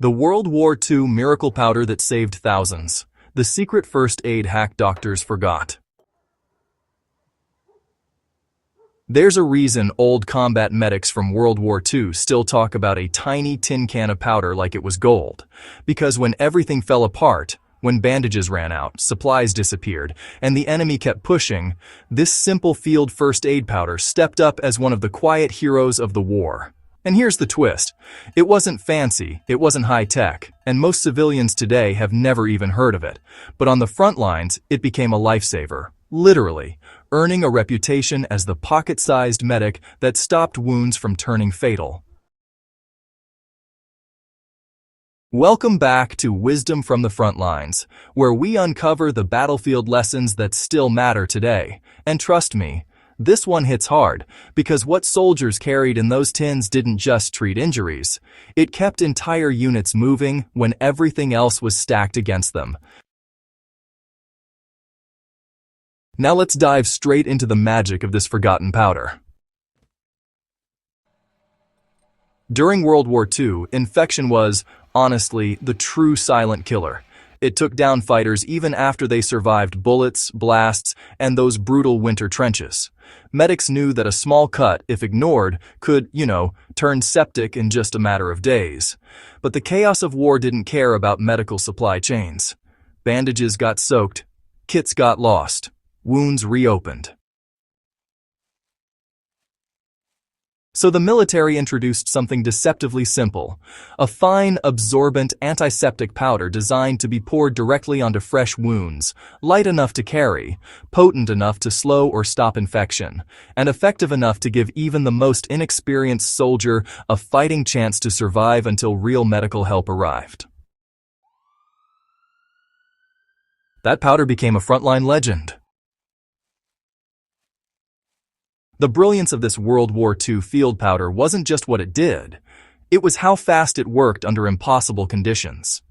The World War II miracle powder that saved thousands. The secret first aid hack doctors forgot. There's a reason old combat medics from World War II still talk about a tiny tin can of powder like it was gold. Because when everything fell apart, when bandages ran out, supplies disappeared, and the enemy kept pushing, this simple field first aid powder stepped up as one of the quiet heroes of the war. And here's the twist. It wasn't fancy, it wasn't high-tech, and most civilians today have never even heard of it. But on the front lines, it became a lifesaver, literally, earning a reputation as the pocket-sized medic that stopped wounds from turning fatal. Welcome back to Wisdom from the Frontlines, where we uncover the battlefield lessons that still matter today. And trust me, this one hits hard, because what soldiers carried in those tins didn't just treat injuries. It kept entire units moving when everything else was stacked against them. Now let's dive straight into the magic of this forgotten powder. During World War II, infection was, honestly, the true silent killer. It took down fighters even after they survived bullets, blasts, and those brutal winter trenches. Medics knew that a small cut, if ignored, could, turn septic in just a matter of days. But the chaos of war didn't care about medical supply chains. Bandages got soaked, kits got lost, wounds reopened. So the military introduced something deceptively simple, a fine, absorbent, antiseptic powder designed to be poured directly onto fresh wounds, light enough to carry, potent enough to slow or stop infection, and effective enough to give even the most inexperienced soldier a fighting chance to survive until real medical help arrived. That powder became a frontline legend. The brilliance of this World War II field powder wasn't just what it did, it was how fast it worked under impossible conditions.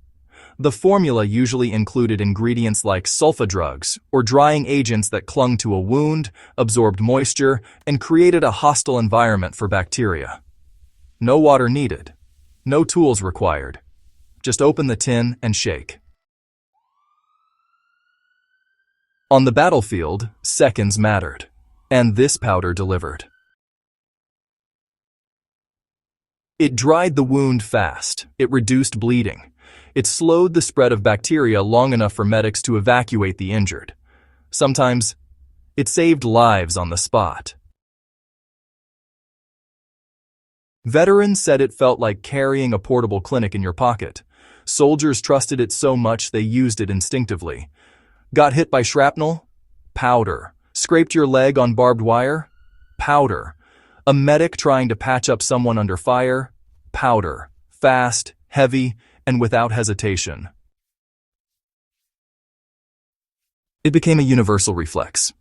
The formula usually included ingredients like sulfa drugs or drying agents that clung to a wound, absorbed moisture, and created a hostile environment for bacteria. No water needed, no tools required. Just open the tin and shake. On the battlefield, seconds mattered. And this powder delivered. It dried the wound fast, it reduced bleeding, it slowed the spread of bacteria long enough for medics to evacuate the injured. Sometimes, it saved lives on the spot. Veterans said it felt like carrying a portable clinic in your pocket. Soldiers trusted it so much they used it instinctively. Got hit by shrapnel? Powder. Scraped your leg on barbed wire? Powder. A medic trying to patch up someone under fire? Powder. Fast, heavy, and without hesitation. It became a universal reflex.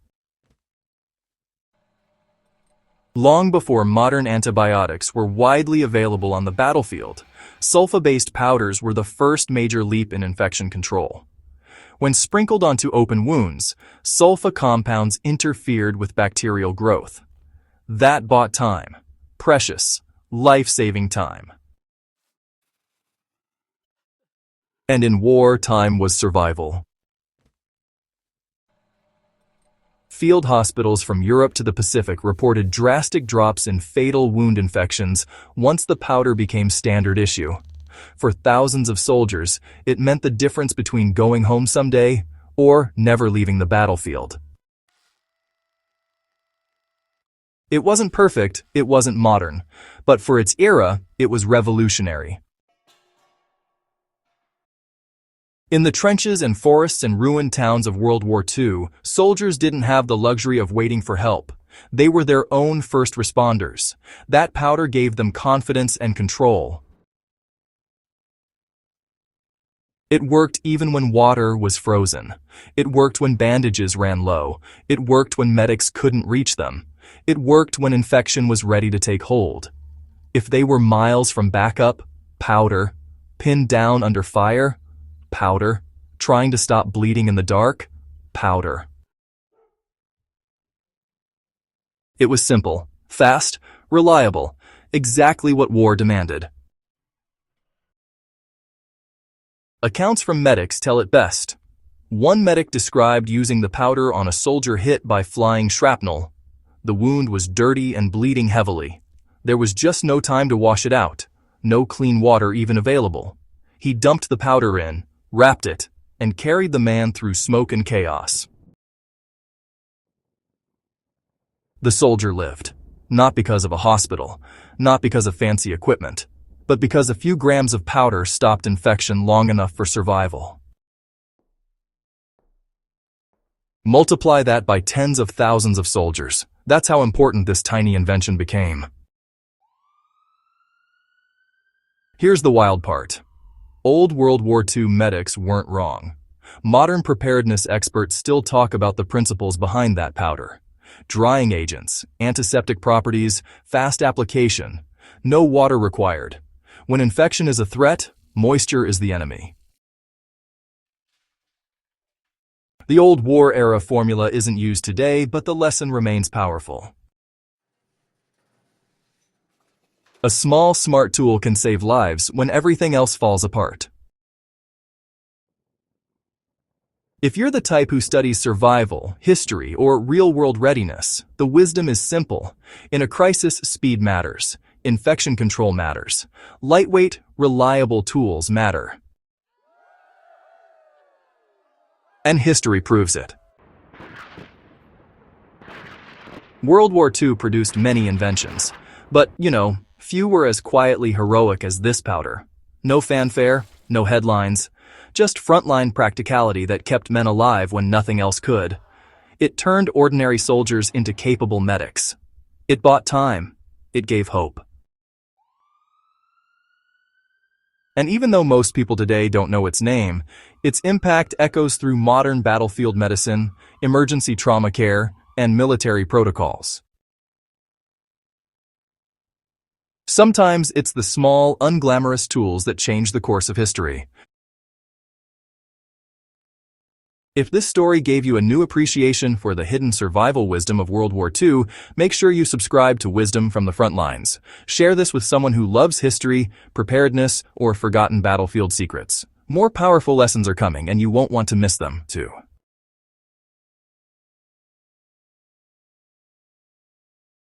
Long before modern antibiotics were widely available on the battlefield, sulfa-based powders were the first major leap in infection control. When sprinkled onto open wounds, sulfa compounds interfered with bacterial growth. That bought time. Precious, life-saving time. And in war, time was survival. Field hospitals from Europe to the Pacific reported drastic drops in fatal wound infections once the powder became standard issue. For thousands of soldiers, it meant the difference between going home someday or never leaving the battlefield. It wasn't perfect, it wasn't modern, but for its era, it was revolutionary. In the trenches and forests and ruined towns of World War II, soldiers didn't have the luxury of waiting for help. They were their own first responders. That powder gave them confidence and control. It worked even when water was frozen. It worked when bandages ran low. It worked when medics couldn't reach them. It worked when infection was ready to take hold. If they were miles from backup, powder. Pinned down under fire, powder. Trying to stop bleeding in the dark, powder. It was simple, fast, reliable, exactly what war demanded. Accounts from medics tell it best. One medic described using the powder on a soldier hit by flying shrapnel. The wound was dirty and bleeding heavily. There was just no time to wash it out, no clean water even available. He dumped the powder in, wrapped it, and carried the man through smoke and chaos. The soldier lived, not because of a hospital, not because of fancy equipment, but because a few grams of powder stopped infection long enough for survival. Multiply that by tens of thousands of soldiers. That's how important this tiny invention became. Here's the wild part. Old World War II medics weren't wrong. Modern preparedness experts still talk about the principles behind that powder. Drying agents, antiseptic properties, fast application, no water required. When infection is a threat, moisture is the enemy. The old war-era formula isn't used today, but the lesson remains powerful. A small, smart tool can save lives when everything else falls apart. If you're the type who studies survival, history, or real-world readiness, the wisdom is simple. In a crisis, speed matters. Infection control matters. Lightweight, reliable tools matter. And history proves it. World War II produced many inventions, but, few were as quietly heroic as this powder. No fanfare, no headlines, just frontline practicality that kept men alive when nothing else could. It turned ordinary soldiers into capable medics. It bought time. It gave hope. And even though most people today don't know its name, its impact echoes through modern battlefield medicine, emergency trauma care, and military protocols. Sometimes it's the small, unglamorous tools that change the course of history. If this story gave you a new appreciation for the hidden survival wisdom of World War II, make sure you subscribe to Wisdom from the Frontlines. Share this with someone who loves history, preparedness, or forgotten battlefield secrets. More powerful lessons are coming, and you won't want to miss them, too.